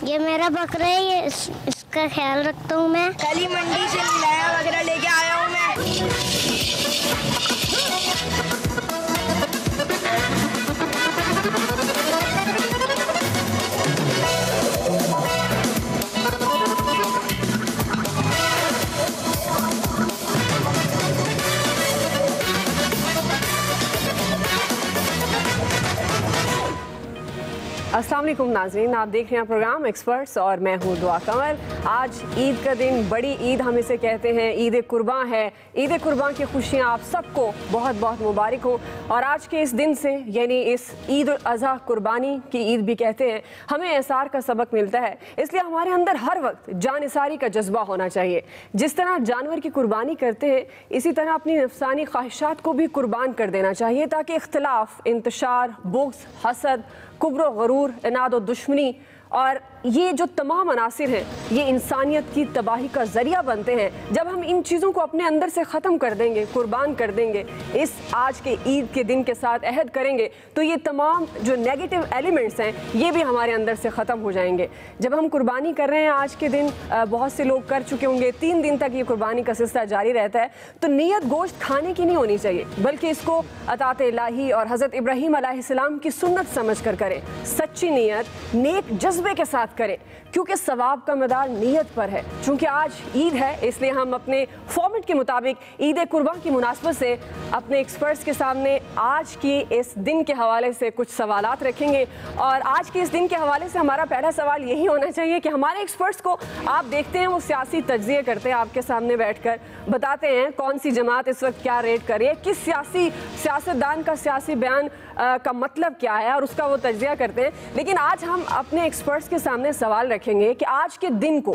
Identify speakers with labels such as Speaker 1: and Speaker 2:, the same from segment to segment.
Speaker 1: یہ میرا بکرا ہے, یہ اس کا خیال رکھتا ہوں میں.
Speaker 2: کل ہی منڈی سے نیا وغیرہ لے کے آیا ہوں میں.
Speaker 3: السلام علیکم ناظرین, آپ دیکھ رہے ہیں پروگرام ایکسپرٹس اور میں ہوں دعا قمر. آج عید کا دن, بڑی عید ہم اسے کہتے ہیں, عید قرباں ہے. عید قرباں کی خوشیاں آپ سب کو بہت بہت مبارک ہوں. اور آج کے اس دن سے, یعنی اس عید الاضحیٰ, قربانی کی عید بھی کہتے ہیں, ہمیں احسار کا سبق ملتا ہے. اس لیے ہمارے اندر ہر وقت جانثاری کا جذبہ ہونا چاہیے. جس طرح جانور کی قربانی کرتے ہیں, اسی طرح اپنی نفسانی خواہشات کو بھی قربان کر دینا چاہیے, تاکہ اختلاف, انتشار, بغض, حسد, کبر و غرور, اناد و دشمنی اور یہ جو تمام عناصر ہیں, یہ انسانیت کی تباہی کا ذریعہ بنتے ہیں. جب ہم ان چیزوں کو اپنے اندر سے ختم کر دیں گے, قربان کر دیں گے, اس آج کے عید کے دن کے ساتھ عہد کریں گے, تو یہ تمام جو نیگیٹو ایلیمنٹس ہیں یہ بھی ہمارے اندر سے ختم ہو جائیں گے. جب ہم قربانی کر رہے ہیں آج کے دن, بہت سے لوگ کر چکے ہوں گے, 3 دن تک یہ قربانی کا سلسلہ جاری رہتا ہے, تو نیت گوشت کھانے کی نہیں ہونی چاہیے, بلکہ اس کو اطاعت الہی اور حضرت ابراہیم علیہ السلام کی سنت سمجھ کر کریں. سچی نیت, نیک جذبے کے ساتھ کریں, کیونکہ ثواب کا مدار نیت پر ہے. چونکہ آج عید ہے, اس لیے ہم اپنے فارمیٹ کے مطابق عید قربان کی مناسبت سے اپنے ایکسپرٹس کے سامنے آج کی اس دن کے حوالے سے کچھ سوالات رکھیں گے. اور آج کے اس دن کے حوالے سے ہمارا پہلا سوال یہی ہونا چاہیے کہ ہمارے ایکسپرٹس کو آپ دیکھتے ہیں, وہ سیاسی تجزیے کرتے ہیں, آپ کے سامنے بیٹھ کر بتاتے ہیں کون سی جماعت اس وقت کیا ریٹ کر رہی ہے, کس سیاستدان کا سیاسی بیان کا مطلب کیا ہے, اور اس کا وہ تجزیہ کرتے ہیں. لیکن آج ہم اپنے ایکسپرٹس کے سامنے سوال رکھیں گے کہ آج کے دن کو,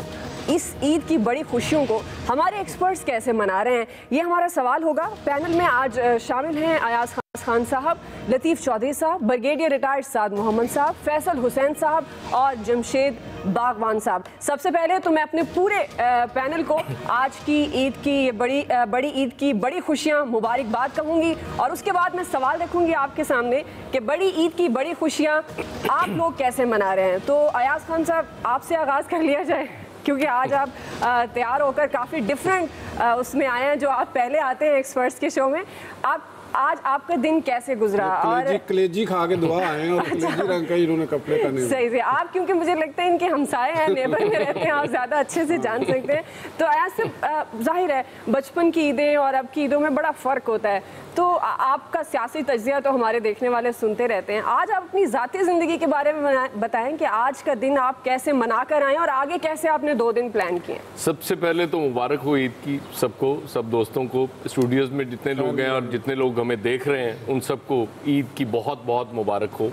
Speaker 3: اس عید کی بڑی خوشیوں کو ہمارے ایکسپرٹس کیسے منا رہے ہیں, یہ ہمارا سوال ہوگا. پینل میں آج شامل ہیں ایاز خان صاحب, لطیف چودھری صاحب, بریگیڈیئر ریٹائرڈ سعد محمد صاحب, فیصل حسین صاحب اور جمشید باغوان صاحب. سب سے پہلے تو میں اپنے پورے پینل کو آج کی عید کی بڑی عید کی بڑی خوشیاں مبارکباد کہوں گی, اور اس کے بعد میں سوال رکھوں گی آپ کے سامنے کہ بڑی عید کی بڑی خوشیاں آپ لوگ کیسے منا رہے ہیں. تو ایاز خان صاحب, آپ سے آغاز کر لیا جائے, کیونکہ آج آپ تیار ہو کر کافی ڈفرینٹ اس میں آئے ہیں جو آپ پہلے آتے ہیں ایکسپرٹس کے شو میں. آج آپ کا دن کیسے گزرا؟ اور
Speaker 4: کلیجی کھا کے دعا آئے ہیں, اور کلیجی رنگ کا انہوں نے کپڑے پہنے.
Speaker 3: صحیح سے آپ, کیونکہ مجھے لگتا ہے ان کے ہمسائے ہیں, نیبر میں رہتے ہیں, آپ زیادہ اچھے سے جان سکتے ہیں. تو ایاز صاحب, ظاہر ہے بچپن کی عیدیں اور اب کی عیدوں میں بڑا فرق ہوتا ہے, تو آپ کا سیاسی تجزیہ تو ہمارے دیکھنے والے سنتے رہتے ہیں. آج آپ اپنی ذاتی زندگی کے بارے میں بتائیں کہ آج کا دن آپ کیسے منا کر آئیں, اور آگے کیسے آپ نے 2 دن پلان کیے.
Speaker 5: سب سے پہلے تو مبارک ہو عید کی سب کو, سب دوستوں کو, اسٹوڈیوز میں جتنے لوگ ہیں اور جتنے لوگ ہمیں دیکھ رہے ہیں ان سب کو عید کی بہت بہت مبارک ہو.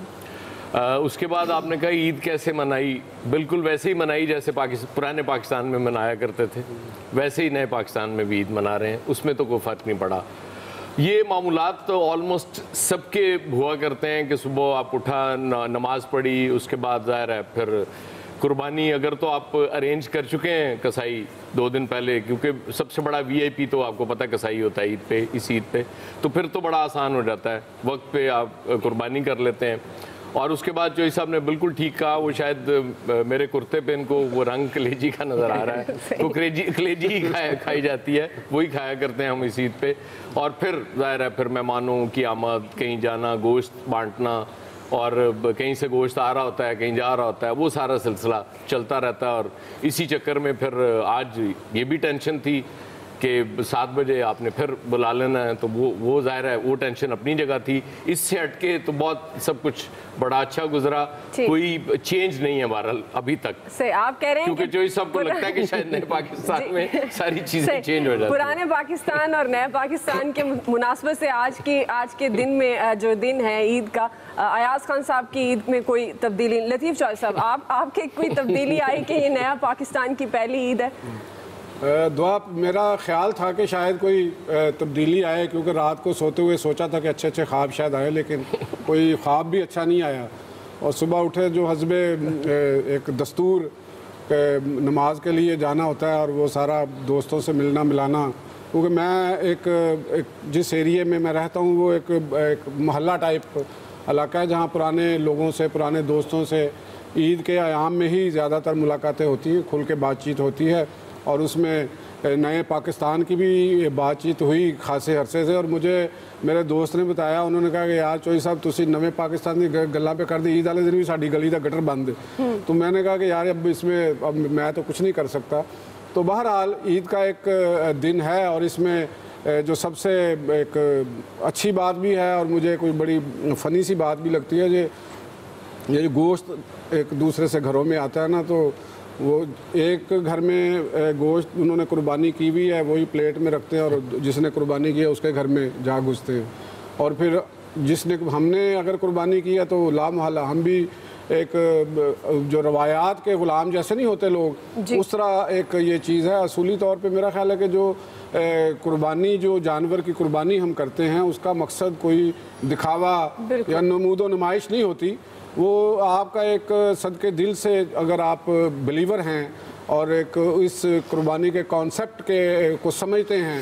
Speaker 5: اس کے بعد آپ نے کہا عید کیسے منائی, بالکل ویسے ہی منائی جیسے پرانے پاکستان میں منایا کرتے تھے, ویسے ہی نئے پاکستان میں بھی عید منا رہے ہیں, اس میں تو کوئی فرق نہیں پڑا. یہ معمولات تو آلموسٹ سب کے ہوا کرتے ہیں کہ صبح آپ اٹھا, نماز پڑھی, اس کے بعد ظاہر ہے پھر قربانی اگر تو آپ ارینج کر چکے ہیں کسائی 2 دن پہلے, کیونکہ سب سے بڑا وی آئی پی تو آپ کو پتہ کسائی ہوتا ہے عید پہ, اس عید پہ, تو پھر تو بڑا آسان ہو جاتا ہے, وقت پہ آپ قربانی کر لیتے ہیں. اور اس کے بعد جو صاحب نے بالکل ٹھیک کہا, وہ شاید میرے کرتے پہ ان کو وہ رنگ کلیجی کا نظر آ رہا ہے, تو کلیجی ہی کھائی جاتی ہے, وہی کھایا کرتے ہیں ہم اس عید پہ. اور پھر ظاہر ہے پھر مہمانوں کی آمد, کہیں جانا, گوشت بانٹنا, اور کہیں سے گوشت آ رہا ہوتا ہے, کہیں جا رہا ہوتا ہے, وہ سارا سلسلہ چلتا رہتا ہے. اور اسی چکر میں پھر آج یہ بھی ٹینشن تھی کہ 7 بجے آپ نے پھر بلا لینا ہے, تو وہ ظاہر ہے وہ ٹینشن اپنی جگہ تھی. اس سے ہٹ کے تو بہت سب کچھ بڑا اچھا گزرا, کوئی چینج نہیں ہے بہرحال ابھی تک.
Speaker 3: آپ کہہ رہے ہیں
Speaker 5: کیونکہ جو سب کو لگتا ہے کہ شاید نئے پاکستان میں ساری چیزیں چینج ہو جاتی ہیں.
Speaker 3: پرانے پاکستان اور نئے پاکستان کے مناسبت سے آج کے دن میں جو دن ہے عید کا, ایاز خان صاحب کی عید میں کوئی تبدیلی؟ لطیف چودھری صاحب, آپ کے کوئی تبدیلی آئی کہ یہ نیا پاکستان کی پہلی عید ہے؟
Speaker 4: دعا, میرا خیال تھا کہ شاید کوئی تبدیلی آئے, کیونکہ رات کو سوتے ہوئے سوچا تھا کہ اچھے خواب شاید آئے, لیکن کوئی خواب بھی اچھا نہیں آیا. اور صبح اٹھے جو حسب ایک دستور نماز کے لیے جانا ہوتا ہے, اور وہ سارا دوستوں سے ملنا ملانا, کیونکہ میں ایک جس ایریے میں میں رہتا ہوں وہ ایک محلہ ٹائپ علاقہ ہے جہاں پرانے لوگوں سے پرانے دوستوں سے عید کے ایام میں ہی زیادہ تر ملاقاتیں ہوتی ہیں, کھل کے بات چیت ہوتی ہے, اور اس میں نئے پاکستان کی بھی بات چیت ہوئی خاصے عرصے سے. اور مجھے میرے دوست نے بتایا, انہوں نے کہا کہ یار چوئی صاحب تسی نویں پاکستان کی گلاں پہ کر دی, عید والے دن بھی ساڈی گلی دا گٹر بند ہے. تو میں نے کہا کہ یار اب اس میں میں تو کچھ نہیں کر سکتا. تو بہرحال عید کا ایک دن ہے, اور اس میں جو سب سے ایک اچھی بات بھی ہے اور مجھے کوئی بڑی فنی سی بات بھی لگتی ہے, یہ جو گوشت ایک دوسرے سے گھروں میں آتا ہے نا, تو وہ ایک گھر میں گوشت انہوں نے قربانی کی بھی ہے, وہی پلیٹ میں رکھتے ہیں, اور جس نے قربانی کی ہے اس کے گھر میں جا گھستے ہیں. اور پھر جس نے ہم نے اگر قربانی کی ہے تو لا محالہ ہم بھی ایک جو روایات کے غلام جیسے نہیں ہوتے لوگ, اس طرح ایک یہ چیز ہے. اصولی طور پہ میرا خیال ہے کہ جو قربانی جو جانور کی قربانی ہم کرتے ہیں اس کا مقصد کوئی دکھاوا یا نمود و نمائش نہیں ہوتی. وہ آپ کا ایک صدقے دل سے اگر آپ بلیور ہیں اور ایک اس قربانی کے کانسیپٹ کے کو سمجھتے ہیں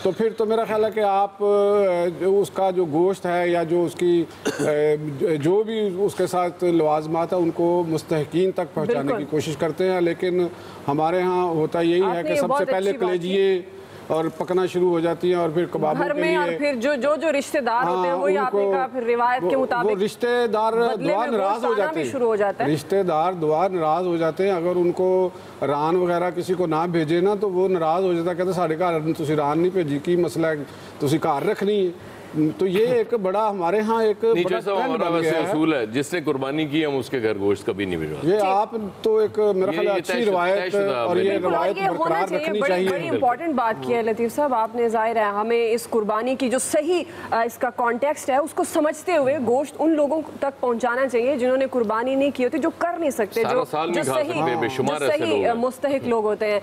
Speaker 4: تو پھر تو میرا خیال ہے کہ آپ اس کا جو گوشت ہے یا جو اس کی جو بھی اس کے ساتھ لوازمات ہیں ان کو مستحقین تک پہنچانے کی کوشش کرتے ہیں. لیکن ہمارے ہاں ہوتا یہی ہے کہ سب سے پہلے کلیجیے اور پکنا شروع ہو جاتی ہیں, اور پھر کبابوں کے لیے,
Speaker 3: اور پھر جو رشتہ دار ہوتے ہیں وہی آپ نے کہا پھر روایت کے مطابق
Speaker 4: وہ رشتہ دار دعا ناراض ہو جاتے ہیں, رشتہ دار دعا ناراض ہو جاتے ہیں. اگر ان کو ران وغیرہ کسی کو نہ بھیجے نا تو وہ ناراض ہو جاتا ہے, کہتے ساڑھے گھر تسی ران نہیں بھیجی کی مسئلہ ہے, تسی گھر رکھنی ہے. تو یہ ایک بڑا ہمارے ہاں ایک بڑا ٹرینڈ بن گیا ہے.
Speaker 5: اصول ہے جس نے قربانی کی ہم اس کے گھر گوشت کبھی نہیں بھجواتے.
Speaker 4: یہ آپ تو ایک میرا خیال اچھی روایت اور یہ روایت برقرار رکھنی چاہیے.
Speaker 3: بڑی امپورٹنٹ بات کی ہے لطیف صاحب آپ نے. ظاہر ہے ہمیں اس قربانی کی جو صحیح اس کا کانٹیکسٹ ہے اس کو سمجھتے ہوئے گوشت ان لوگوں تک پہنچانا چاہیے جنہوں نے قربانی نہیں کی ہوتی, جو کر نہیں سکتے, جو صحیح مستحق لوگ ہوتے ہیں.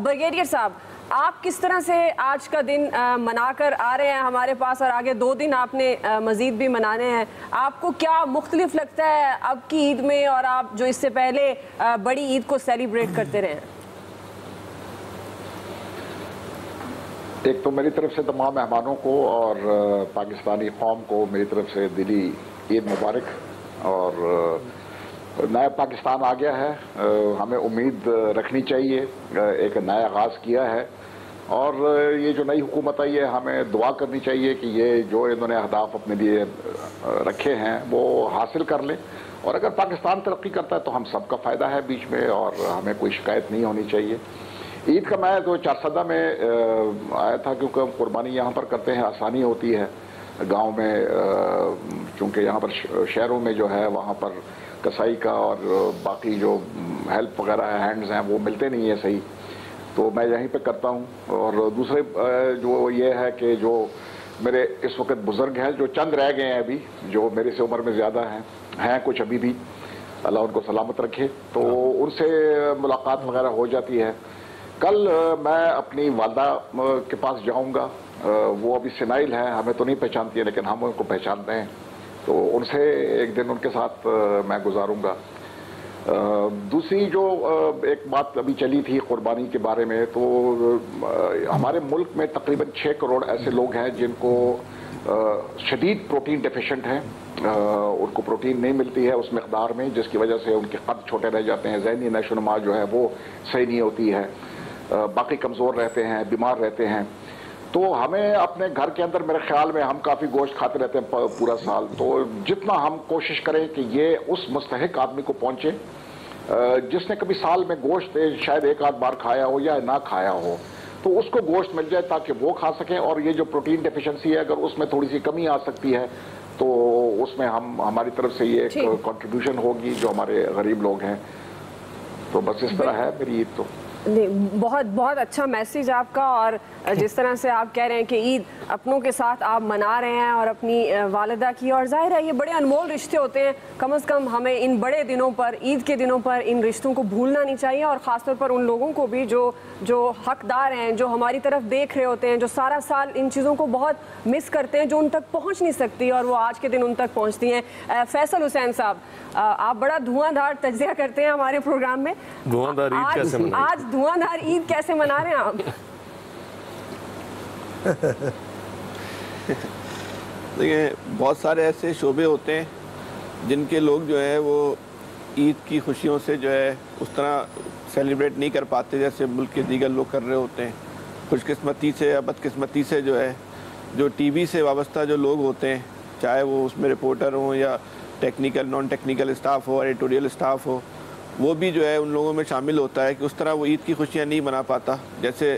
Speaker 3: بریگیڈیئر صاحب آپ کس طرح سے آج کا دن منا کر آ رہے ہیں ہمارے پاس, اور آگے 2 دن آپ نے مزید بھی منانے ہیں, آپ کو کیا مختلف لگتا ہے اب کی عید میں اور آپ جو اس سے پہلے بڑی عید کو سیلیبریٹ کرتے رہے ہیں؟
Speaker 6: ایک تو میری طرف سے تمام مہمانوں کو اور پاکستانی قوم کو میری طرف سے دلی عید مبارک. اور نیا پاکستان آ گیا ہے, ہمیں امید رکھنی چاہیے, ایک نیا آغاز کیا ہے, اور یہ جو نئی حکومت آئی ہے ہمیں دعا کرنی چاہیے کہ یہ جو انہوں نے اہداف اپنے لیے رکھے ہیں وہ حاصل کر لیں. اور اگر پاکستان ترقی کرتا ہے تو ہم سب کا فائدہ ہے بیچ میں, اور ہمیں کوئی شکایت نہیں ہونی چاہیے. عید کا میں تو 4 میں آیا تھا کیونکہ قربانی یہاں پر کرتے ہیں, آسانی ہوتی ہے. گاؤں میں چونکہ یہاں پر شہروں میں جو ہے وہاں پر کسائی کا اور باقی جو ہیلپ وغیرہ ہے ہینڈز ہیں وہ ملتے نہیں ہیں صحیح, تو میں یہیں پہ کرتا ہوں. اور دوسرے جو یہ ہے کہ جو میرے اس وقت بزرگ ہیں جو چند رہ گئے ہیں ابھی, جو میرے سے عمر میں زیادہ ہیں کچھ ابھی بھی, اللہ ان کو سلامت رکھے, تو ان سے ملاقات وغیرہ ہو جاتی ہے. کل میں اپنی والدہ کے پاس جاؤں گا, وہ ابھی سینائل ہیں, ہمیں تو نہیں پہچانتی ہے لیکن ہم ان کو پہچانتے ہیں, تو ان سے ایک دن ان کے ساتھ میں گزاروں گا. دوسری جو ایک بات ابھی چلی تھی قربانی کے بارے میں, تو ہمارے ملک میں تقریباً 6 کروڑ ایسے لوگ ہیں جن کو شدید پروٹین ڈیفیشنٹ ہیں, ان کو پروٹین نہیں ملتی ہے اس مقدار میں, جس کی وجہ سے ان کے قد چھوٹے رہ جاتے ہیں, ذہنی نشو و نما جو ہے وہ صحیح نہیں ہوتی ہے, باقی کمزور رہتے ہیں, بیمار رہتے ہیں. تو ہمیں اپنے گھر کے اندر میرے خیال میں ہم کافی گوشت کھاتے رہتے ہیں پورا سال, تو جتنا ہم کوشش کریں کہ یہ اس مستحق آدمی کو پہنچے جس نے کبھی سال میں گوشت شاید 1 آدھ بار کھایا ہو یا نہ کھایا ہو, تو اس کو گوشت مل جائے تاکہ وہ کھا سکیں. اور یہ جو پروٹین ڈیفیشنسی ہے اگر اس میں تھوڑی سی کمی آ سکتی ہے تو اس میں ہماری طرف سے یہ ایک کنٹریبیوشن ہوگی جو ہمارے غریب لوگ ہیں. تو بس اس طرح ہے میری عید. تو
Speaker 3: بہت بہت اچھا میسیج آپ کا, اور جس طرح سے آپ کہہ رہے ہیں کہ عید اپنوں کے ساتھ آپ منا رہے ہیں اور اپنی والدہ کی, اور ظاہر ہے یہ بڑے انمول رشتے ہوتے ہیں, کم از کم ہمیں ان بڑے دنوں پر, عید کے دنوں پر ان رشتوں کو بھولنا نہیں چاہیے, اور خاص طور پر ان لوگوں کو بھی جو حقدار ہیں, جو ہماری طرف دیکھ رہے ہوتے ہیں, جو سارا سال ان چیزوں کو بہت مس کرتے ہیں, جو ان تک پہنچ نہیں سکتی اور وہ آج کے دن ان تک پہنچتی ہیں. فیصل حسین صاحب, آپ بڑا دھواں دھار تجزیہ کرتے ہیں ہمارے پروگرام میں,
Speaker 5: دھواں دھار عید کیسے منائیں؟
Speaker 3: آج دھواں دھار عید کیسے منا رہے ہیں آپ؟
Speaker 7: دیکھیں بہت سارے ایسے شعبے ہوتے ہیں جن کے لوگ جو ہے وہ عید کی خوشیوں سے جو ہے اس طرح سیلیبریٹ نہیں کر پاتے جیسے ملک کے دیگر لوگ کر رہے ہوتے ہیں. خوش قسمتی سے یا بدقسمتی سے جو ہے جو ٹی وی سے وابستہ جو لوگ ہوتے ہیں, چاہے وہ اس میں رپورٹر ہوں یا ٹیکنیکل نان ٹیکنیکل اسٹاف ہو, ایڈیٹوریل اسٹاف ہو, وہ بھی جو ہے ان لوگوں میں شامل ہوتا ہے کہ اس طرح وہ عید کی خوشیاں نہیں منا پاتا جیسے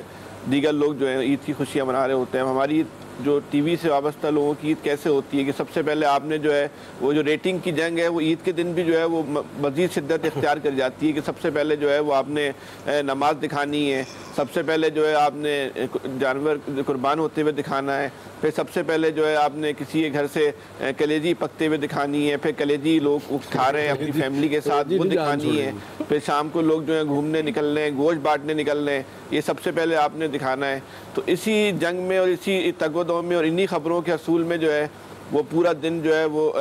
Speaker 7: دیگر لوگ جو ہیں عید کی خوشیاں منا رہے ہوتے ہیں. ہماری جو ٹی وی سے وابستہ لوگوں کی عید کیسے ہوتی ہے کہ سب سے پہلے آپ نے جو ہے وہ جو ریٹنگ کی جنگ ہے وہ عید کے دن بھی جو ہے وہ مزید شدت اختیار کر جاتی ہے کہ سب سے پہلے جو ہے وہ آپ نے نماز دکھانی ہے, سب سے پہلے جو ہے آپ نے جانور قربان ہوتے ہوئے دکھانا ہے, پھر سب سے پہلے جو ہے آپ نے کسی کے گھر سے کلیجی پکتے ہوئے دکھانی ہے, پھر کلیجی لوگ کھا رہے ہیں اپنی فیملی کے ساتھ وہ دکھانی ہے, پھر شام کو لوگ جو ہے گھومنے نکل رہے ہیں, گوشت بانٹنے نکل رہے ہیں, یہ سب سے پہلے آپ نے دکھانا ہے. تو اسی جنگ میں اور اسی تگ و دو میں اور انہی خبروں کے حصول میں جو ہے وہ پورا دن جو ہے وہ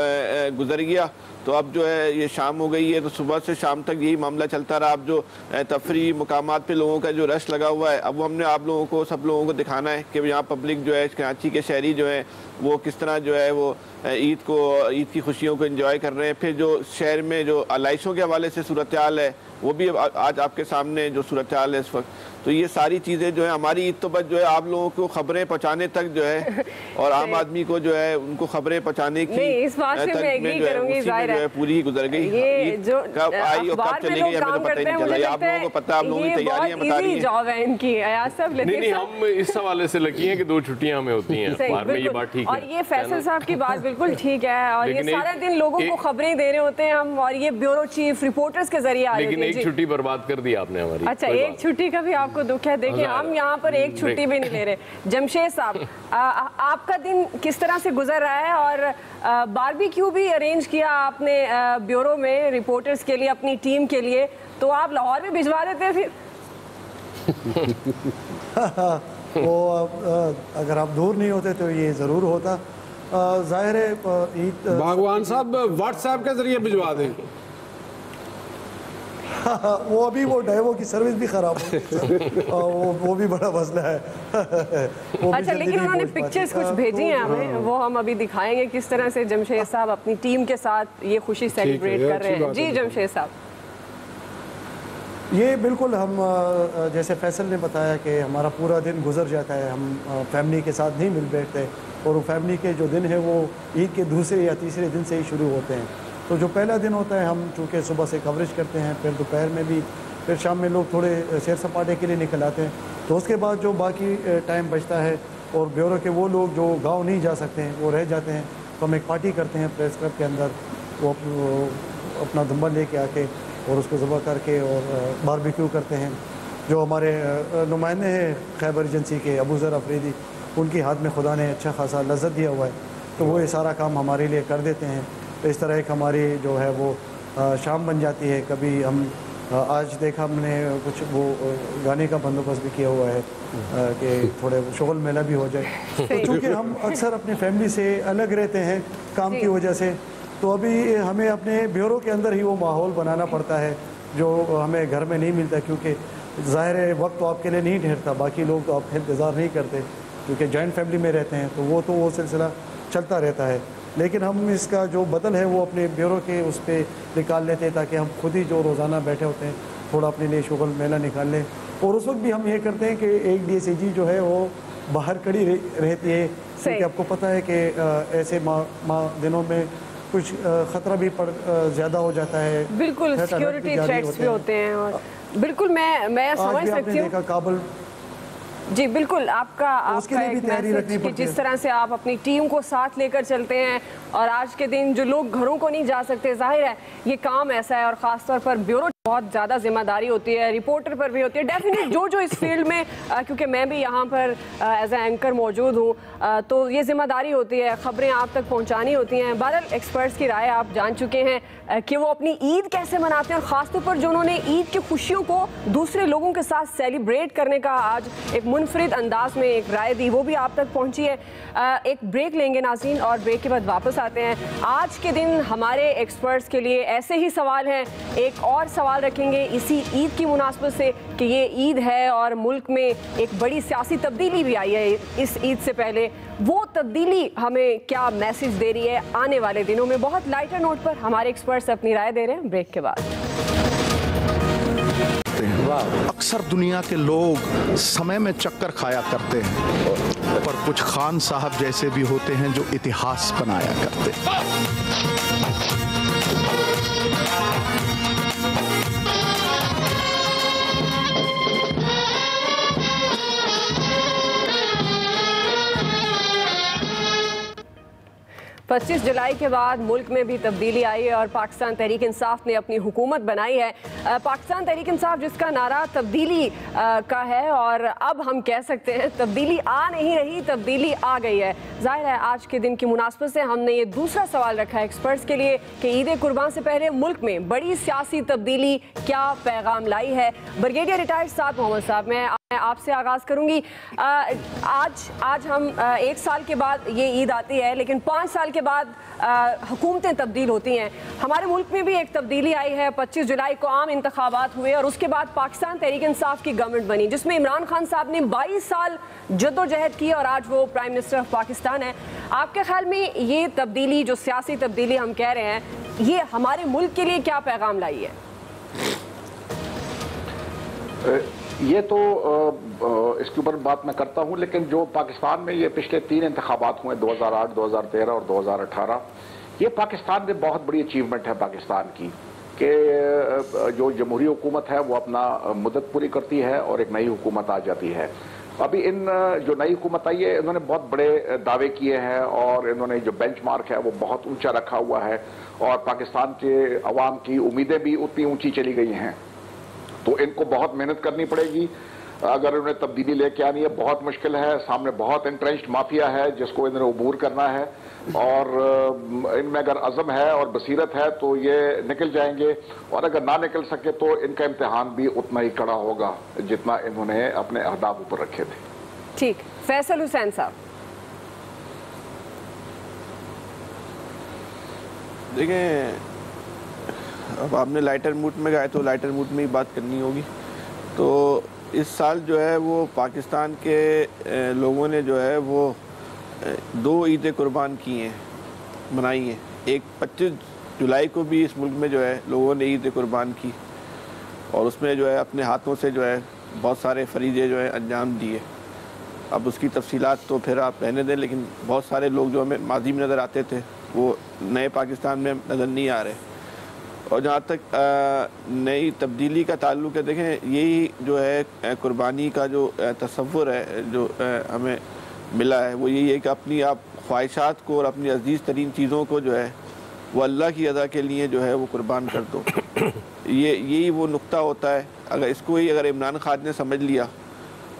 Speaker 7: گزر گیا. تو اب جو ہے یہ شام ہو گئی ہے تو صبح سے شام تک یہی معاملہ چلتا رہا. اب جو تفریح مقامات پہ لوگوں کا جو رش لگا ہوا ہے اب وہ ہم نے آپ لوگوں کو سب لوگوں کو دکھانا ہے کہ یہاں پبلک جو ہے کراچی کے شہری جو ہیں وہ کس طرح جو ہے وہ عید کی خوشیوں کو انجوائے کر رہے ہیں. پھر جو شہر میں جو علائشوں کے حوالے سے صورتحال ہے وہ بھی آج آپ کے سامنے جو صورتحال ہے اس وقت. تو یہ ساری چیزیں جو ہے ہماری عید تو بس جو ہے آپ لوگوں کو خبریں پہنچانے تک جو ہے اور عام آدمی کو جو ہے ان کو خبریں پہنچانے کی
Speaker 3: اس بات سے میں ایگری کروں گی, ظاہر ہے
Speaker 7: پوری گزر گئی.
Speaker 3: یہ جو
Speaker 7: کب آئی اور کب چلے گئی ہمیں تو پتہ ہی نہیں چلا. آپ لوگوں کو پتہ, آپ لوگوں کی تیاریاں بتا رہی ہیں.
Speaker 3: جاب ہے ان کی ایاز صاحب.
Speaker 5: نہیں ہم اس حوالے سے لکی ہیں کہ 2 چھٹیاں ہمیں ہوتی ہیں بار میں, یہ بات ٹھیک ہے.
Speaker 3: اور یہ فیصل صاحب کی بات بالکل ٹھیک ہے, اور یہ سارے دن لوگوں کو خبریں دے رہے ہوتے ہیں ہم, اور یہ بیورو چیف رپورٹرز کے ذریعے آ رہے ہیں.
Speaker 5: لیکن ایک چھٹی برباد کر دی آپ نے ہماری.
Speaker 3: اچھا ایک چھٹی کا بھی آپ کو دکھ ہے. دیکھیں ہم یہاں پر ایک چھٹی بھی نہیں لے رہے. جمشید صاحب آپ کا دن کس طرح سے گزر رہا ہے, اور باربیکیو بھی ارینج کیا آپ نے بیورو میں رپورٹرز کے لیے اپنی ٹیم کے لیے, تو آپ لاہور میں بھجوا دیتے پھر؟
Speaker 8: وہ اگر آپ دور نہیں ہوتے تو یہ ضرور ہوتا. ظاہر ہے عید
Speaker 4: باغوان صاحب واٹس ایپ کے ذریعے بھجوا دیں.
Speaker 8: وہ ابھی وہ ڈائیو کی سروس بھی خراب ہو, وہ بھی بڑا مسئلہ ہے.
Speaker 3: اچھا لیکن انہوں نے پکچرز کچھ بھیجی ہیں ہمیں, وہ ہم ابھی دکھائیں گے کس طرح سے جمشید صاحب اپنی ٹیم کے ساتھ یہ خوشی سیلیبریٹ کر رہے ہیں. جی جمشید صاحب.
Speaker 8: یہ بالکل ہم جیسے فیصل نے بتایا کہ ہمارا پورا دن گزر جاتا ہے, ہم فیملی کے ساتھ نہیں مل بیٹھتے, اور وہ فیملی کے جو دن ہیں وہ عید کے دوسرے یا تیسرے دن سے ہی شروع ہوتے ہیں. تو جو پہلا دن ہوتا ہے ہم چونکہ صبح سے کوریج کرتے ہیں, پھر دوپہر میں بھی, پھر شام میں لوگ تھوڑے سیر سپاٹے کے لیے نکل آتے ہیں. تو اس کے بعد جو باقی ٹائم بچتا ہے اور بیورو کے وہ لوگ جو گاؤں نہیں جا سکتے ہیں وہ رہ جاتے ہیں, تو ہم ایک پارٹی کرتے ہیں پریس کلب کے اندر. وہ اپنا دمبا لے کے آ کے اور اس کو ذبح کر کے اور باربیکیو کرتے ہیں. جو ہمارے نمائندے ہیں خیبر ایجنسی کے ابو ذر افریدی, ان کی ہاتھ میں خدا نے اچھا خاصا لذت دیا ہوا ہے, تو وہ یہ سارا کام ہمارے لیے کر دیتے ہیں. تو اس طرح ایک ہماری جو ہے وہ شام بن جاتی ہے. کبھی ہم آج دیکھا ہم نے کچھ وہ گانے کا بندوبست بھی کیا ہوا ہے کہ تھوڑے شغل میلہ بھی ہو جائے. تو چونکہ ہم اکثر اپنی فیملی سے الگ رہتے ہیں کام کی وجہ سے, تو ابھی ہمیں اپنے بیورو کے اندر ہی وہ ماحول بنانا پڑتا ہے جو ہمیں گھر میں نہیں ملتا, کیونکہ ظاہر ہے وقت تو آپ کے لیے نہیں ٹھہرتا. باقی لوگ تو آپ کا انتظار نہیں کرتے کیونکہ جوائنٹ فیملی میں رہتے ہیں, تو وہ سلسلہ چلتا رہتا ہے. لیکن ہم اس کا جو بدل ہے وہ اپنے بیورو کے اس پہ نکال لیتے ہیں, تاکہ ہم خود ہی جو روزانہ بیٹھے ہوتے ہیں تھوڑا اپنے لیے شغل میلہ نکال لیں. اور اس وقت بھی ہم یہ کرتے ہیں کہ ایک ڈی ایس ای جی جو ہے وہ باہر کھڑی رہتی ہے, کیونکہ آپ کو پتہ ہے کہ ایسے دنوں میں کچھ خطرہ بھی زیادہ ہو جاتا ہے.
Speaker 3: بالکل سیکیورٹی تھریٹس بھی ہوتے ہیں. اور بالکل میں سمجھ سکتی ہوں
Speaker 8: کابل.
Speaker 3: جی بالکل آپ کا ایک میسج کہ جس طرح سے آپ اپنی ٹیم کو ساتھ لے کر چلتے ہیں, اور آج کے دن جو لوگ گھروں کو نہیں جا سکتے, ظاہر ہے یہ کام ایسا ہے, اور خاص طور پر بیورو بہت زیادہ ذمہ داری ہوتی ہے, رپورٹر پر بھی ہوتی ہے ڈیفینیٹ جو اس فیلڈ میں, کیونکہ میں بھی یہاں پر ایز اے اینکر موجود ہوں, تو یہ ذمہ داری ہوتی ہے, خبریں آپ تک پہنچانی ہوتی ہیں. بہرحال ایکسپرٹس کی رائے آپ جان چکے ہیں کہ وہ اپنی عید کیسے مناتے ہیں, اور خاص طور پر جو انہوں نے عید کی خوشیوں کو دوسرے لوگوں کے ساتھ سیلیبریٹ کرنے کا آج ایک منفرد انداز میں ایک رائے دی, وہ بھی آپ تک پہنچی ہے. ایک بریک لیں گے ناظرین, اور بریک کے بعد واپس آتے ہیں. آج کے دن ہمارے ایکسپرٹس کے لیے ایسے ہی سوال ہیں. ایک اور سوال सवाल रखेंगे इसी ईद की मुनासबत से कि ये ईद है और मुल्क में एक बड़ी सियासी तब्दीली भी आई है इस ईद से पहले। वो तब्दीली हमें क्या मैसेज दे रही है आने वाले दिनों में? बहुत लाइटर नोट पर हमारे एक्सपर्ट्स अपनी राय दे रहे हैं ब्रेक के बाद।
Speaker 9: अक्सर दुनिया के लोग समय में चक्कर खाया करते हैं, पर कुछ खान साहब जैसे भी होते हैं जो इतिहास बनाया करते हैं।
Speaker 3: 25 जुलाई के बाद मुल्क में भी तब्दीली आई है और पाकिस्तान तहरीक इंसाफ ने अपनी हुकूमत बनाई है। पाकिस्तान तहरीक इंसाफ जिसका नारा तब्दीली का है, और अब हम कह सकते हैं तब्दीली आ नहीं रही, तब्दीली आ गई है। जाहिर है आज के दिन की मुनासबत से हमने ये दूसरा सवाल रखा है एक्सपर्ट्स के लिए कि ईद कुर्बान से पहले मुल्क में बड़ी सियासी तब्दीली क्या पैगाम लाई है। ब्रिगेडियर रिटायर्ड साद मोहम्मद साहब, मैं आपसे आगाज़ करूंगी। आज हम 1 साल के बाद ये ईद आती है, लेकिन 5 साल के बाद हुकूमतें तब्दील होती हैं। हमारे मुल्क में भी एक तब्दीली आई है। 25 जुलाई को आम इंतखाबात हुए और उसके बाद पाकिस्तान तहरीक इंसाफ की गवर्नमेंट बनी, जिसमें इमरान खान साहब ने 22 साल जद्दोजहद की और आज वो प्राइम मिनिस्टर ऑफ पाकिस्तान है। आपके ख्याल में ये तब्दीली, जो सियासी तब्दीली हम कह रहे हैं, ये हमारे मुल्क के लिए क्या पैगाम लाई है?
Speaker 6: ये तो इसके ऊपर बात मैं करता हूँ, लेकिन जो पाकिस्तान में ये पिछले 3 इंतखाबात हुए 2008, 2013 और 2018, ये पाकिस्तान में बहुत बड़ी अचीवमेंट है पाकिस्तान की कि जो जमहूरी हुकूमत है वो अपना मुद्दत पूरी करती है और एक नई हुकूमत आ जाती है। अभी इन जो नई हुकूमत आई है, इन्होंने बहुत बड़े दावे किए हैं और इन्होंने जो बेंचमार्क है वो बहुत ऊंचा रखा हुआ है और पाकिस्तान के अवाम की उम्मीदें भी उतनी ऊंची चली गई हैं। तो इनको बहुत मेहनत करनी पड़ेगी अगर उन्हें तब्दीली लेके आनी है। बहुत मुश्किल है, सामने बहुत इंट्रेंच्ड माफिया है जिसको इन्हें अबूर करना है और इनमें अगर अज़म है और बसीरत है तो ये निकल जाएंगे, और अगर ना निकल सके तो इनका इम्तिहान भी उतना ही कड़ा होगा जितना इन्होंने अपने अहदाफ ऊपर रखे थे।
Speaker 3: ठीक, फैसल हुसैन साहब।
Speaker 7: देखें, अब आपने लाइटर मूड में गए तो लाइटर मूड में ही बात करनी होगी। तो इस साल जो है वो पाकिस्तान के लोगों ने जो है वो 2 ईदें कुर्बान की हैं, मनाई हैं। एक 25 जुलाई को भी इस मुल्क में जो है लोगों ने ईद कुर्बान की और उसमें जो है अपने हाथों से जो है बहुत सारे फरीज़े जो है अंजाम दिए। अब उसकी तफसीलात तो फिर आप रहने दें, लेकिन बहुत सारे लोग जो हमें माजी में नज़र आते थे वो नए पाकिस्तान में नज़र नहीं आ रहे। और जहाँ तक नई तब्दीली का ताल्लुक़ है, देखें यही जो है कुर्बानी का जो तसव्वुर है जो हमें मिला है वो यही है कि अपनी आप ख्वाहिशात को और अपनी अजीज़ तरीन चीज़ों को जो है वो अल्लाह की अदा के लिए जो है वो कुर्बान कर दो। यही वो नुक्ता होता है। अगर इसको ही अगर इमरान खान ने समझ लिया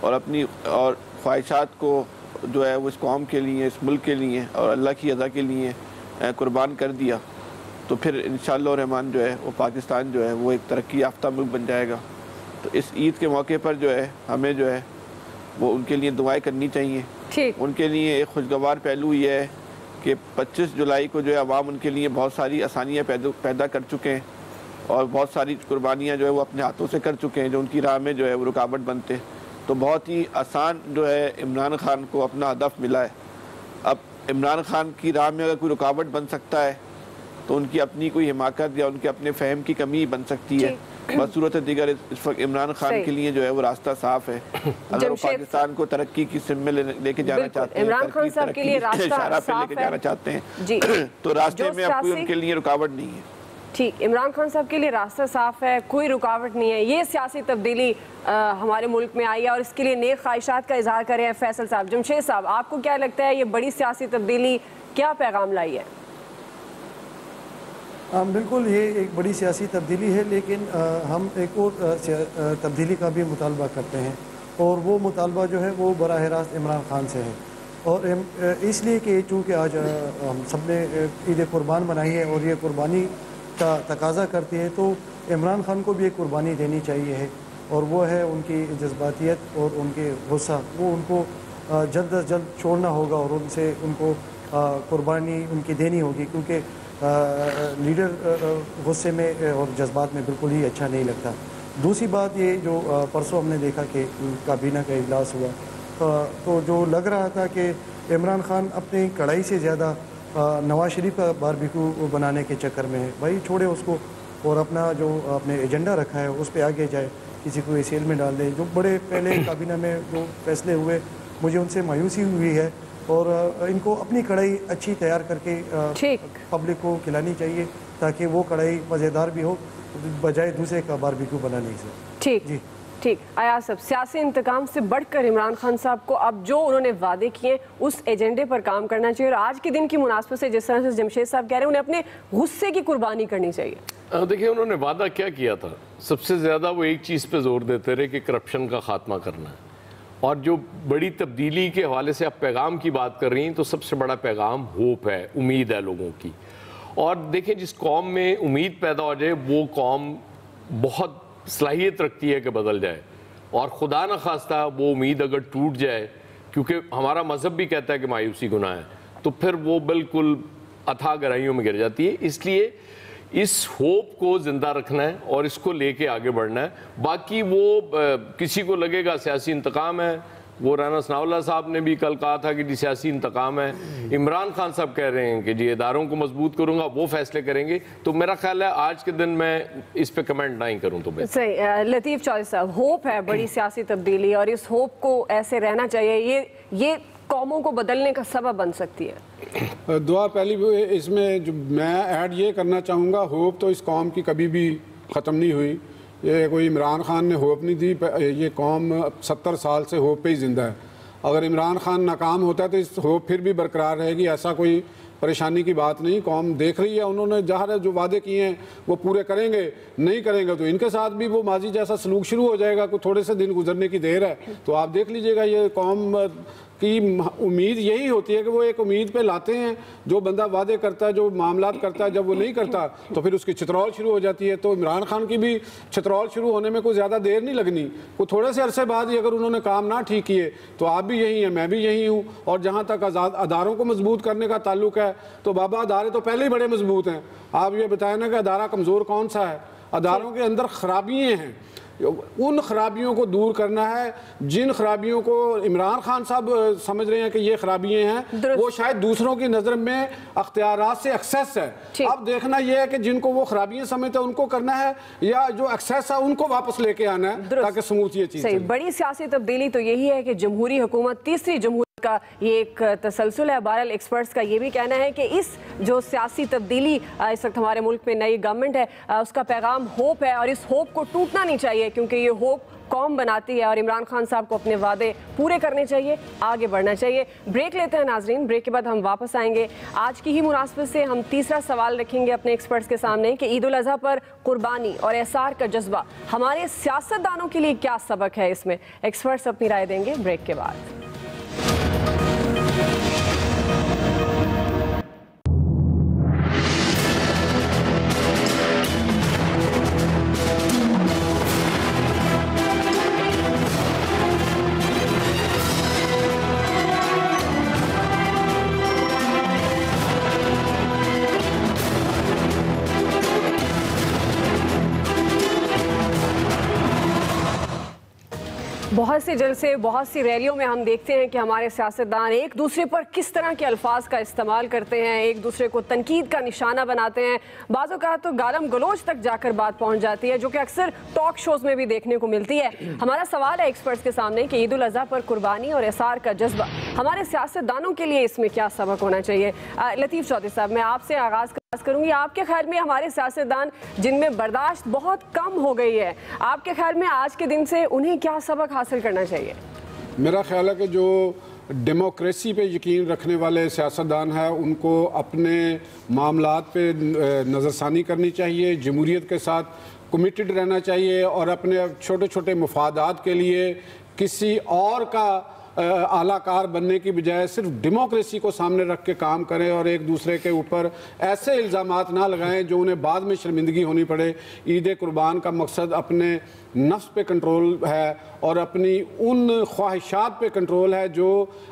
Speaker 7: और अपनी और ख्वाहिशात को जो है वो इस कौम के लिए, इस मुल्क के लिए और अल्लाह की अदा के लिए कुर्बान कर दिया, तो फिर इंशाअल्लाह रहमान जो है वो पाकिस्तान जो है वो एक तरक्की याफ्ता मुल्क बन जाएगा। तो इस ईद के मौके पर जो है हमें जो है वो उनके लिए दुआएं करनी चाहिए। उनके लिए एक खुशगवार पहलू ये है कि 25 जुलाई को जो है अवाम उनके लिए बहुत सारी आसानियाँ पैदा कर चुके हैं और बहुत सारी कुर्बानियाँ जो है वो अपने हाथों से कर चुके हैं जो उनकी राह में जो है वो रुकावट बनते। तो बहुत ही आसान जो है इमरान खान को अपना हदफ मिला है। अब इमरान खान की राह में अगर कोई रुकावट बन सकता है तो उनकी अपनी कोई हिमाकत या उनके अपने फहम की कमी बन सकती है। बसूरत दिगर इस वक्त इमरान खान के लिए जो है वो रास्ता साफ है। अगर वो पाकिस्तान को तरक्की की सिम में लेके जाना चाहते हैं,
Speaker 3: इमरान खान साहब के लिए रास्ता साफ
Speaker 7: लेके जाना चाहते हैं तो रास्ते में अब कोई उनके लिए रुकावट नहीं है।
Speaker 3: ठीक, इमरान खान साहब के लिए रास्ता साफ है, कोई रुकावट नहीं है। ये सियासी तब्दीली हमारे मुल्क में आई है और इसके लिए नेक ख्वाहिशात का इजहार कर रहे हैं फैसल साहब। जमशेद साहब, आपको क्या लगता है ये बड़ी सियासी तब्दीली क्या पैगाम लाई है?
Speaker 8: बिल्कुल, ये एक बड़ी सियासी तब्दीली है, लेकिन हम एक और तब्दीली का भी मुतालबा करते हैं और वो मुतालबा जो है वो बराह रास्त इमरान खान से है। और इसलिए कि चूँकि आज हम सब ने ईद कुर्बान मनाई है और ये कुर्बानी का तकाजा करती है, तो इमरान खान को भी एक कुर्बानी देनी चाहिए है और वो है उनकी जज्बातियत और उनके गुस्सा। वो उनको जल्द अज जल्द छोड़ना होगा और उनको कुर्बानी उनकी देनी होगी, क्योंकि लीडर गुस्से में और जज्बात में बिल्कुल ही अच्छा नहीं लगता। दूसरी बात ये जो परसों हमने देखा कि काबीना का इजलास हुआ, तो जो लग रहा था कि इमरान खान अपनी कड़ाई से ज़्यादा नवाज शरीफ का बारबेक्यू बनाने के चक्कर में है। भाई छोड़े उसको और अपना जो आपने एजेंडा रखा है उस पर आगे जाए, किसी को एसीएल में डाल दे। जो बड़े पहले काबीना में जो फैसले हुए मुझे उनसे मायूसी हुई है, और इनको अपनी कढ़ाई अच्छी तैयार करके पब्लिक को खिलानी चाहिए ताकि वो कढ़ाई मज़ेदार भी हो बजाय दूसरे का बारबेक्यू बनाने से।
Speaker 3: ठीक जी, ठीक। अयाज साहब, सियासी इंतकाम से बढ़कर इमरान खान साहब को अब जो उन्होंने वादे किए उस एजेंडे पर काम करना चाहिए, और आज के दिन की मुनासबत से जिस तरह से जमशेद साहब कह रहे हैं उन्हें अपने गुस्से की कुर्बानी करनी चाहिए।
Speaker 5: देखिए उन्होंने वादा क्या किया था, सबसे ज़्यादा वो एक चीज़ पे जोर देते रहे कि करप्शन का खात्मा करना है, और जो बड़ी तब्दीली के हवाले से आप पैगाम की बात कर रही हैं तो सबसे बड़ा पैगाम होप है, उम्मीद है लोगों की। और देखें जिस कौम में उम्मीद पैदा हो जाए वो कौम बहुत सलाहियत रखती है कि बदल जाए, और खुदा न खास्ता वो उम्मीद अगर टूट जाए, क्योंकि हमारा मज़हब भी कहता है कि मायूसी गुनाह है, तो फिर वो बिल्कुल अथाह गहराइयों में गिर जाती है। इसलिए इस होप को ज़िंदा रखना है और इसको लेके आगे बढ़ना है। बाकी वो किसी को लगेगा सियासी इंतकाम है, वो राना सनाउल्लाह साहब ने भी कल कहा था कि जी सियासी इंतकाम है, इमरान खान साहब कह रहे हैं कि जी इदारों को मजबूत करूंगा, वो फैसले करेंगे। तो मेरा ख्याल है आज के दिन मैं इस पे कमेंट नहीं करूं तो बेहतर।
Speaker 3: सही। लतीफ़ चौधरी साहब, होप है बड़ी सियासी तब्दीली, और इस होप को ऐसे रहना चाहिए, ये कौमों को बदलने का सबब बन सकती है।
Speaker 4: दुआ पहली इसमें जो मैं ऐड ये करना चाहूँगा, होप तो इस कौम की कभी भी ख़त्म नहीं हुई। ये कोई इमरान खान ने होप नहीं दी, ये कौम 70 साल से होप पे ही ज़िंदा है। अगर इमरान खान नाकाम होता है तो इस होप फिर भी बरकरार रहेगी, ऐसा कोई परेशानी की बात नहीं। कौम देख रही है, उन्होंने जहाँ जो वादे किए हैं वो पूरे करेंगे, नहीं करेंगे तो इनके साथ भी वो माजी जैसा सलूक शुरू हो जाएगा। कुछ थोड़े से दिन गुजरने की देर है, तो आप देख लीजिएगा। ये कौम की उम्मीद यही होती है कि वो एक उम्मीद पे लाते हैं, जो बंदा वादे करता है, जो मामलात करता है, जब वो नहीं करता तो फिर उसकी चितरौल शुरू हो जाती है। तो इमरान खान की भी चितरौल शुरू होने में कोई ज़्यादा देर नहीं लगनी। वो थोड़े से अरसे बाद ही अगर उन्होंने काम ना ठीक किए तो आप भी यही हैं, मैं भी यही हूँ। और जहाँ तक अदारों को मजबूत करने का ताल्लुक है तो बाबा अदारे तो पहले ही बड़े मजबूत हैं। आप ये बताएं ना कि अदारा कमज़ोर कौन सा है? अदारों के अंदर खराबियाँ हैं, उन खराबियों को दूर करना है। जिन खराबियों को इमरान खान साहब समझ रहे हैं कि ये खराबियां हैं, वो शायद दूसरों की नज़र में अख्तियारात से एक्सेस है। अब देखना ये है कि जिनको वो खराबियां समझते हैं उनको करना है, या जो एक्सेस है उनको वापस लेके आना है, ताकि स्मूथ ये चीज़।
Speaker 3: सही। बड़ी सियासी तब्दीली तो यही है कि जमहूरी हुकूमत, तीसरी जमहूरी का ये एक तसलसल है। बहरहाल एक्सपर्ट्स का ये भी कहना है कि इस जो सियासी तब्दीली इस वक्त हमारे मुल्क में नई गवर्नमेंट है, उसका पैगाम होप है, और इस होप को टूटना नहीं चाहिए, क्योंकि ये होप कौम बनाती है। और इमरान खान साहब को अपने वादे पूरे करने चाहिए, आगे बढ़ना चाहिए। ब्रेक लेते हैं नाजरीन, ब्रेक के बाद हम वापस आएंगे। आज की ही मुनासबत से हम तीसरा सवाल रखेंगे अपने एक्सपर्ट्स के सामने कि ईद उल अज़हा पर कुर्बानी और एसार का जज्बा हमारे सियासतदानों के लिए क्या सबक है इसमें। एक्सपर्ट्स अपनी राय देंगे ब्रेक के बाद। बहुत से जलसे, बहुत सी रैलियों में हम देखते हैं कि हमारे सियासतदान एक दूसरे पर किस तरह के अल्फाज का इस्तेमाल करते हैं, एक दूसरे को तनकीद का निशाना बनाते हैं। बाज़ों का तो गालम गलोच तक जाकर बात पहुंच जाती है, जो कि अक्सर टॉक शोज़ में भी देखने को मिलती है। हमारा सवाल है एक्सपर्ट्स के सामने कि ईद उल अज़हा पर कुर्बानी और एसार का जज्बा हमारे सियासतदानों के लिए इसमें क्या सबक होना चाहिए। लतीफ़ चौधरी साहब, मैं आपसे आगाज़ करूंगी। आपके ख्याल में हमारे सियासतदान जिनमें बर्दाश्त बहुत कम हो गई है, आपके ख्याल में आज के दिन से उन्हें क्या सबक हासिल करना चाहिए?
Speaker 4: मेरा ख्याल है कि जो डेमोक्रेसी पे यकीन रखने वाले सियासतदान हैं उनको अपने मामलात पे नज़रसानी करनी चाहिए, जमहूरियत के साथ कमिटेड रहना चाहिए, और अपने छोटे छोटे मुफादात के लिए किसी और का आला कार बनने की बजाय सिर्फ डेमोक्रेसी को सामने रख के काम करें और एक दूसरे के ऊपर ऐसे इल्ज़ामात ना लगाएं जो उन्हें बाद में शर्मिंदगी होनी पड़े। ईद कुर्बान का मकसद अपने नफ्स पे कंट्रोल है और अपनी उन ख्वाहिशात पे कंट्रोल है जो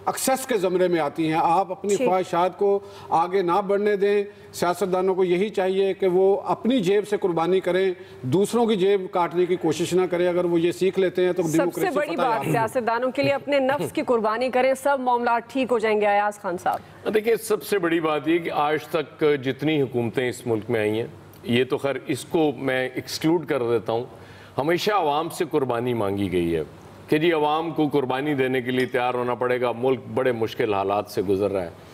Speaker 4: एक्सेस के ज़मरे में आती हैं। आप अपनी ख्वाहिशात को आगे ना बढ़ने दें। सियासतदानों को यही चाहिए कि वो अपनी जेब से कुर्बानी करें, दूसरों की जेब काटने की कोशिश ना करें। अगर वो ये सीख लेते हैं तो
Speaker 3: सबसे बड़ी बात सियासतदानों के लिए अपने नफ्स की कुर्बानी करें, सब मामला ठीक हो जाएंगे। अयाज खान साहब,
Speaker 5: देखिए सबसे बड़ी बात ये कि आज तक जितनी हुकूमतें इस मुल्क में आई हैं, ये तो खैर इसको मैं एक्सक्लूड कर देता हूँ, हमेशा आवाम से कुर्बानी मांगी गई है कि जी आवाम को कुर्बानी देने के लिए तैयार होना पड़ेगा, मुल्क बड़े मुश्किल हालात से गुजर रहा है।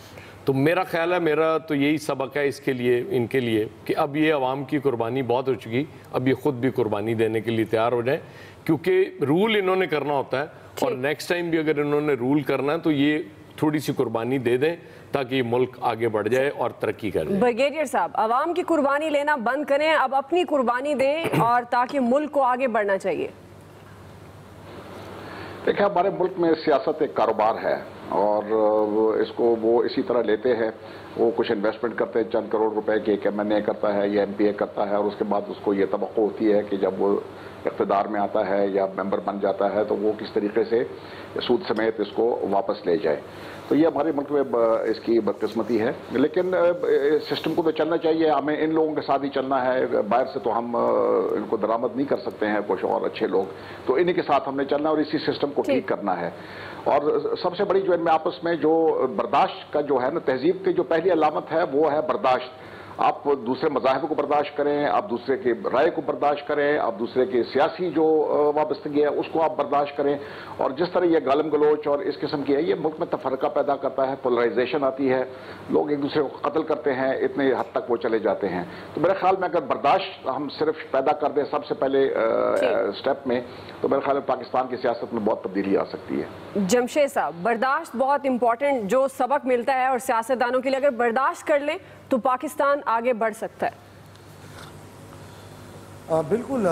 Speaker 5: तो मेरा ख्याल है, मेरा तो यही सबक है इसके लिए, इनके लिए, कि अब ये आवाम की कुर्बानी बहुत हो चुकी, अब ये ख़ुद भी कुर्बानी देने के लिए तैयार हो जाए, क्योंकि रूल इन्होंने करना होता है और नेक्स्ट टाइम भी अगर इन्होंने रूल करना है तो ये थोड़ी सी कुर्बानी दे दें ताकि मुल्क आगे बढ़ जाए और तरक्की करे।
Speaker 3: ब्रिगेडियर साहब, आवाम की कुर्बानी लेना बंद करें, अब अपनी कुर्बानी दें और ताकि मुल्क को आगे बढ़ना चाहिए।
Speaker 6: देखिए हमारे मुल्क में सियासत एक कारोबार है और इसको वो इसी तरह लेते हैं। वो कुछ इन्वेस्टमेंट करते हैं, चंद करोड़ रुपए की, एक MNA करता है या MPA करता है और उसके बाद उसको ये तवक्को होती है कि जब वो इक़्तिदार में आता है या मेंबर बन जाता है तो वो किस तरीके से सूद समेत इसको वापस ले जाए। तो ये हमारे मुल्क में इसकी बदकिस्मती है, लेकिन सिस्टम को तो चलना चाहिए। हमें इन लोगों के साथ ही चलना है, बाहर से तो हम इनको दरामद नहीं कर सकते हैं कुछ और अच्छे लोग, तो इन्हीं के साथ हमने चलना और इसी सिस्टम को ठीक करना है। और सबसे बड़ी जो इनमें आपस में जो बर्दाश्त का जो है ना, तहजीब की जो पहली अलामत है वो है बर्दाश्त। आप दूसरे मज़ाहिब को बर्दाश्त करें, आप दूसरे की राय को बर्दाश्त करें, आप दूसरे की सियासी जो वाबस्तगी है उसको आप बर्दाश्त करें। और जिस तरह ये गालम गलोच और इस किस्म की है, ये मुल्क में तफरका पैदा करता है, पोलराइजेशन आती है, लोग एक दूसरे को कत्ल करते हैं, इतने हद तक वो चले जाते हैं। तो मेरे ख्याल में अगर बर्दाश्त हम सिर्फ पैदा कर दें सबसे पहले स्टेप में, तो मेरे ख्याल में पाकिस्तान की सियासत में बहुत तब्दीली आ सकती है।
Speaker 3: जमशेद साहब, बर्दाश्त बहुत इंपॉर्टेंट जो सबक मिलता है और सियासतदानों के लिए, अगर बर्दाश्त कर लें तो पाकिस्तान आगे बढ़ सकता है।
Speaker 8: बिल्कुल,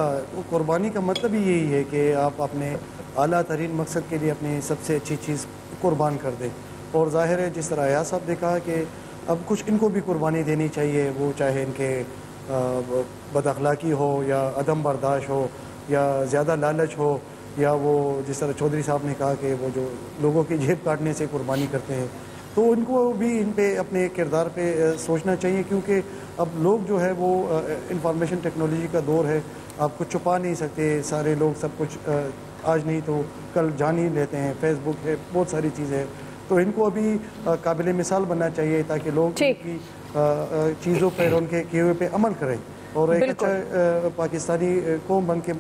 Speaker 8: कुर्बानी का मतलब ही यही है कि आप अपने आला तरीन मकसद के लिए अपनी सबसे अच्छी चीज़ कुर्बान कर दें। और ज़ाहिर है जिस तरह अयाज साहब ने कहा कि अब कुछ इनको भी कुर्बानी देनी चाहिए, वो चाहे इनके बदअखलाकी हो या अदम बर्दाश्त हो या ज़्यादा लालच हो, या वो जिस तरह चौधरी साहब ने कहा कि वो जो लोगों की जेब काटने से कुर्बानी करते हैं, तो इनको भी इन पे अपने किरदार पे सोचना चाहिए। क्योंकि अब लोग जो है वो इंफॉर्मेशन टेक्नोलॉजी का दौर है, आप कुछ छुपा नहीं सकते, सारे लोग सब कुछ आज नहीं तो कल जान ही लेते हैं, फेसबुक है, बहुत सारी चीज़ें हैं। तो इनको अभी काबिल मिसाल बनना चाहिए ताकि लोग उनकी चीज़ों पर, उनके किए हुए पे अमल करें और एक अच्छा पाकिस्तानी कौम बन के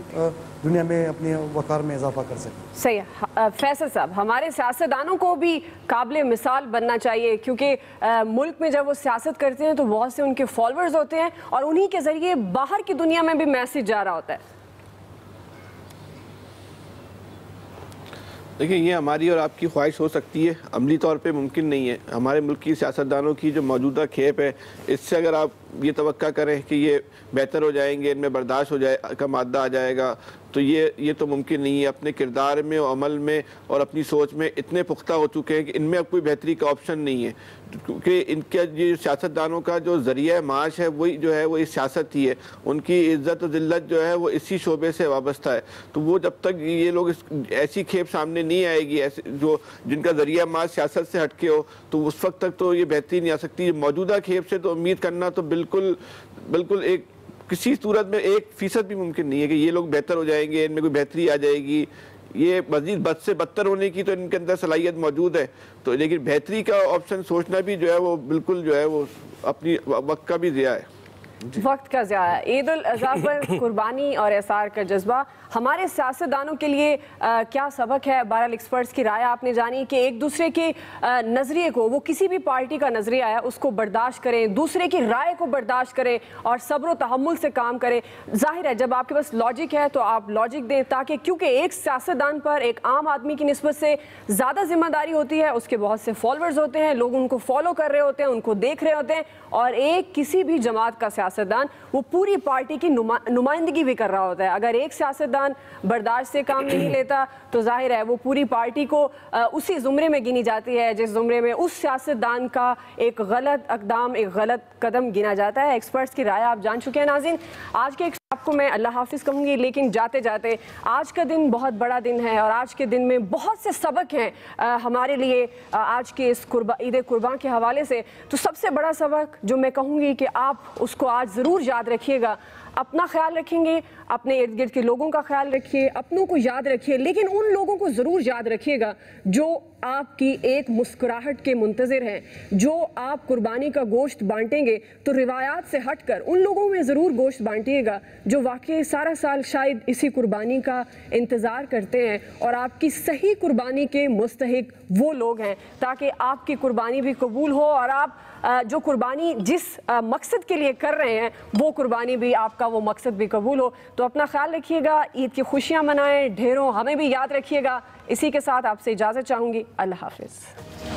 Speaker 8: दुनिया में अपने वक़ार में इजाफा कर सकें।
Speaker 3: सही है। फैसल साहब, हमारे सियासतदानों को भी काबिल मिसाल बनना चाहिए, क्योंकि मुल्क में जब वो सियासत करते हैं तो बहुत से उनके फॉलोअर्स होते हैं और उन्हीं के ज़रिए बाहर की दुनिया में भी मैसेज जा रहा होता है।
Speaker 7: देखिए, ये हमारी और आपकी ख्वाहिश हो सकती है, अमली तौर पे मुमकिन नहीं है। हमारे मुल्क की सियासतदानों की जो मौजूदा खेप है, इससे अगर आप ये तवक्का करें कि ये बेहतर हो जाएंगे, इनमें बर्दाश्त हो जाए का मादा आ जाएगा, तो ये तो मुमकिन नहीं है। अपने किरदार में और अमल में और अपनी सोच में इतने पुख्ता हो चुके हैं कि इनमें अब कोई बेहतरी का ऑप्शन नहीं है, क्योंकि इनका ये सियासतदानों का जो ज़रिया माश है वही जो है वो इस सियासत ही है। उनकी इज़्ज़त और ज़िल्लत जो है वो इसी शोबे से वाबस्ता है। तो वो जब तक ये लोग ऐसी खेप सामने नहीं आएगी, ऐसे जो जिनका ज़रिया माश सियासत से हटके हो, तो उस वक्त तक तो ये बेहतरी नहीं आ सकती। मौजूदा खेप से तो उम्मीद करना तो बिल्कुल एक किसी सूरत में 1% भी मुमकिन नहीं है कि ये लोग बेहतर हो जाएंगे, इनमें कोई बेहतरी आ जाएगी। ये मज़ीद बद से बदतर होने की तो इनके अंदर सलाहियत मौजूद है, तो लेकिन बेहतरी का ऑप्शन सोचना भी जो है वो बिल्कुल जो है वो अपनी वक्त का भी ज़िया है,
Speaker 3: वक्त का ज़िया है। ईद उल अज़हा पर कुर्बानी और एसार का जज्बा हमारे सियासतदानों के लिए क्या सबक है? बहरहाल एक्सपर्ट्स की राय आपने जानी कि एक दूसरे के नज़रिए को, वो किसी भी पार्टी का नज़रिया है उसको बर्दाश्त करें, दूसरे की राय को बर्दाश्त करें और सब्र व तहम्मुल से काम करें। जाहिर है जब आपके पास लॉजिक है तो आप लॉजिक दें, ताकि क्योंकि एक सियासतदान पर एक आम आदमी की निस्बत से ज़्यादा जिम्मेदारी होती है, उसके बहुत से फॉलोअर्स होते हैं, लोग उनको फॉलो कर रहे होते हैं, उनको देख रहे होते हैं, और एक किसी भी जमात का सियासतदान वो पूरी पार्टी की नुमाइंदगी भी कर रहा होता है। अगर एक सियासतदान बर्दाश्त से काम नहीं लेता तो जाहिर है वो पूरी पार्टी को उसी ज़ुमरे में गिनी जाती है जिस ज़ुमरे में उस सियासतदान का एक गलत अक़दाम, एक गलत कदम गिना जाता है। एक्सपर्ट्स की राय आप जान चुके हैं नाज़रीन। आज के आपको मैं अल्लाह हाफिज़ कहूँगी, लेकिन जाते जाते आज का दिन बहुत बड़ा दिन है और आज के दिन में बहुत से सबक हैं हमारे लिए आज के इस ईद कुर्बान के हवाले से। तो सबसे बड़ा सबक जो मैं कहूँगी कि आप उसको आज ज़रूर याद रखिएगा। अपना ख्याल रखेंगे, अपने इर्द गिर्द के लोगों का ख्याल रखिए, अपनों को याद रखिए, लेकिन उन लोगों को ज़रूर याद रखिएगा जो आपकी एक मुस्कुराहट के मुंतज़िर हैं। जो आप कुर्बानी का गोश्त बांटेंगे तो रिवायात से हटकर उन लोगों में ज़रूर गोश्त बांटिएगा जो वाकई सारा साल शायद इसी कुर्बानी का इंतज़ार करते हैं और आपकी सही कुर्बानी के मुस्तहिक वो लोग हैं, ताकि आपकी कुर्बानी भी कबूल हो और आप जो कुर्बानी जिस मकसद के लिए कर रहे हैं वो कुर्बानी भी आपका वो मकसद भी कबूल हो। तो अपना ख्याल रखिएगा, ईद की खुशियाँ मनाएं ढेरों, हमें भी याद रखिएगा। इसी के साथ आपसे इजाज़त चाहूँगी। अल्लाह हाफ़िज़।